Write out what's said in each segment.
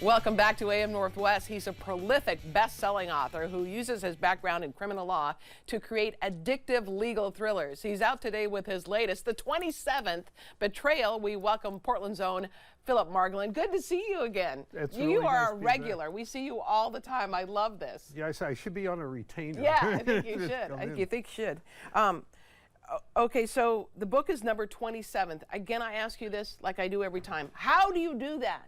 Welcome back to AM Northwest. He's a prolific best-selling author who uses his background in criminal law to create addictive legal thrillers. He's out today with his latest, the 27th, Betrayal. We welcome Portland's own Phillip Margolin. Good to see you again. You are a regular. We see you all the time. I love this. Yeah, I should be on a retainer. Yeah, I think you should. I think you should. Okay, so the book is number 27th. Again, I ask you this like I do every time. How do you do that?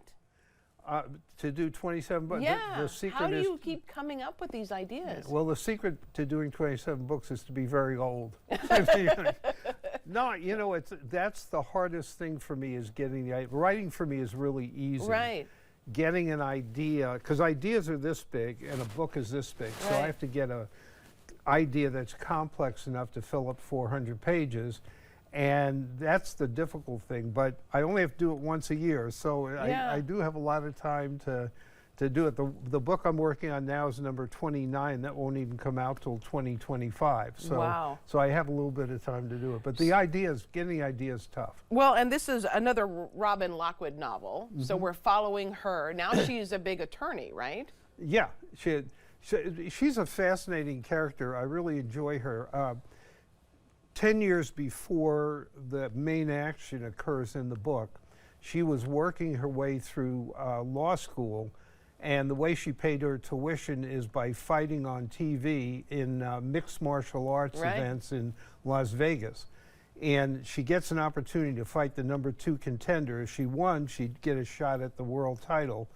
To do 27 books? Yeah. The secret How do you keep coming up with these ideas? Well, the secret to doing 27 books is to be very old. No, you know, that's the hardest thing for me is getting the writing for me is really easy. Right. Getting an idea, because ideas are this big and a book is this big. So I have to get an idea that's complex enough to fill up 400 pages. And that's the difficult thing, but I only have to do it once a year, so I do have a lot of time to do it. The book I'm working on now is number 29. That won't even come out till 2025. So, so I have a little bit of time to do it. But the ideas, getting the ideas tough. Well, and this is another Robin Lockwood novel, so we're following her. Now she's a big attorney, right? Yeah, she's a fascinating character. I really enjoy her. 10 years before the main action occurs in the book, she was working her way through law school, and the way she paid her tuition is by fighting on TV in mixed martial arts events in Las Vegas. And she gets an opportunity to fight the #2 contender. If she won, she'd get a shot at the world title,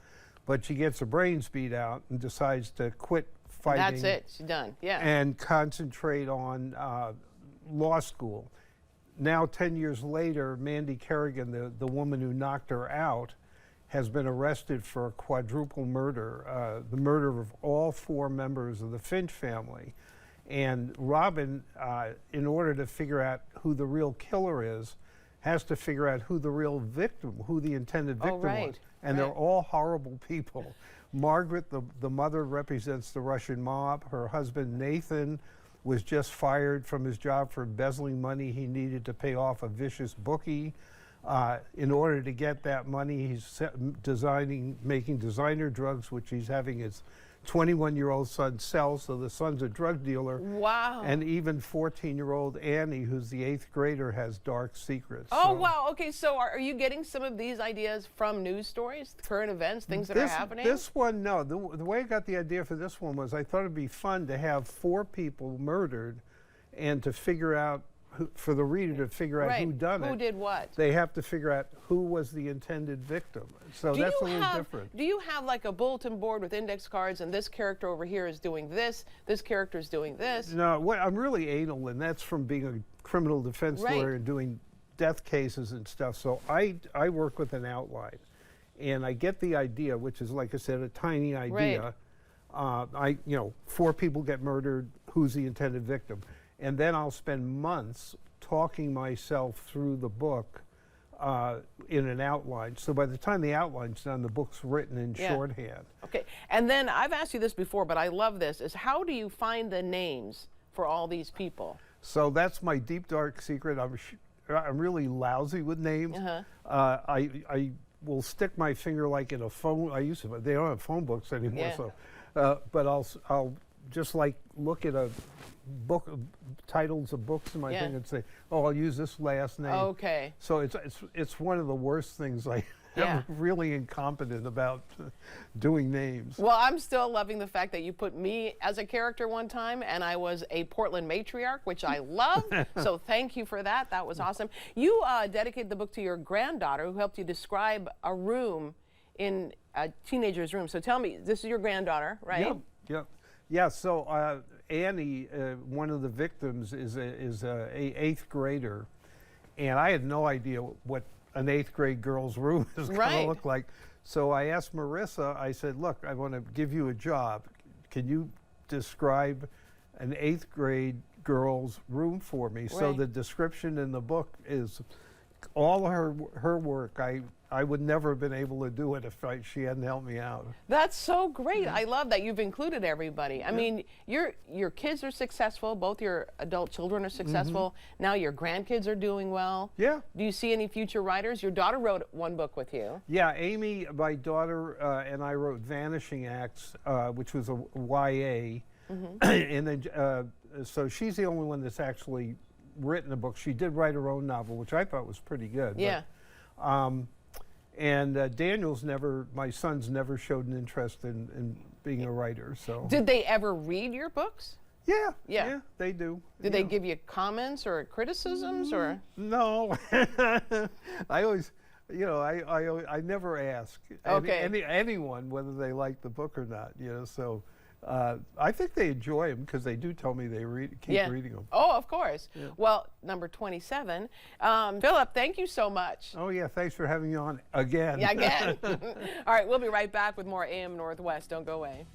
but she gets her brains beat out and decides to quit fighting. That's it, she's done, and concentrate on law school. Now, 10 years later, Mandy Kerrigan, the woman who knocked her out, has been arrested for a quadruple murder, the murder of all 4 members of the Finch family. And Robin, in order to figure out who the real killer is, has to figure out who the real victim, who the intended victim was. And they're all horrible people. Margaret, the mother, represents the Russian mob. Her husband, Nathan, was just fired from his job for embezzling money he needed to pay off a vicious bookie. In order to get that money, he's making designer drugs, which he's having his 21-year-old son sell, so the son's a drug dealer. Wow. And even 14-year-old Annie, who's the 8th grader, has dark secrets. Oh, wow. Okay, so are you getting some of these ideas from news stories, current events, things that are happening? This one, no. The way I got the idea for this one was I thought it'd be fun to have 4 people murdered and to figure out, for the reader to figure out who done it. Who did what? They have to figure out who was the intended victim. So that's a little different. Do you have like a bulletin board with index cards and this character over here is doing this character is doing this? No, I'm really anal, and that's from being a criminal defense lawyer and doing death cases and stuff. So I work with an outline, and I get the idea, which is, like I said, a tiny idea. 4 people get murdered, who's the intended victim? And then I'll spend months talking myself through the book in an outline. So by the time the outline's done, the book's written in shorthand. Okay. And then I've asked you this before, but I love this, is how do you find the names for all these people? So that's my deep, dark secret. I'm really lousy with names. I will stick my finger like in a phone. I used to, they don't have phone books anymore. So, but I'll just like look at a book, titles of books in my thing and say, oh, I'll use this last name. Okay. So it's one of the worst things. I'm really incompetent about doing names. Well, I'm still loving the fact that you put me as a character one time, and I was a Portland matriarch, which I love. So thank you for that. That was awesome. You dedicated the book to your granddaughter, who helped you describe a room in a teenager's room. So tell me, this is your granddaughter, right? Yep. Yeah, so Annie, one of the victims, is a 8th grader, and I had no idea what an 8th grade girl's room is going to look like. So I asked Marissa, I said, look, I want to give you a job. Can you describe an 8th grade girl's room for me? So the description in the book is all her work, I would never have been able to do it if she hadn't helped me out. That's so great. I love that you've included everybody. I mean, your kids are successful. Both your adult children are successful. Now your grandkids are doing well. Yeah. Do you see any future writers? Your daughter wrote one book with you. Yeah, Amy, my daughter, and I wrote Vanishing Acts, which was a YA. And then, so she's the only one that's actually written a book. She did write her own novel, which I thought was pretty good. Yeah. But, and Daniel's my son's never showed an interest in being a writer. So. Did they ever read your books? Yeah. Yeah. Yeah, they do. Did they give you comments or criticisms or? No. I always, you know, I never ask anyone whether they like the book or not. You know, so. I think they enjoy them because they do tell me they keep reading them. Oh, of course. Yeah. Well, number 27. Phillip, thank you so much. Oh, yeah. Thanks for having me on again. Yeah, again. All right, we'll be right back with more AM Northwest. Don't go away.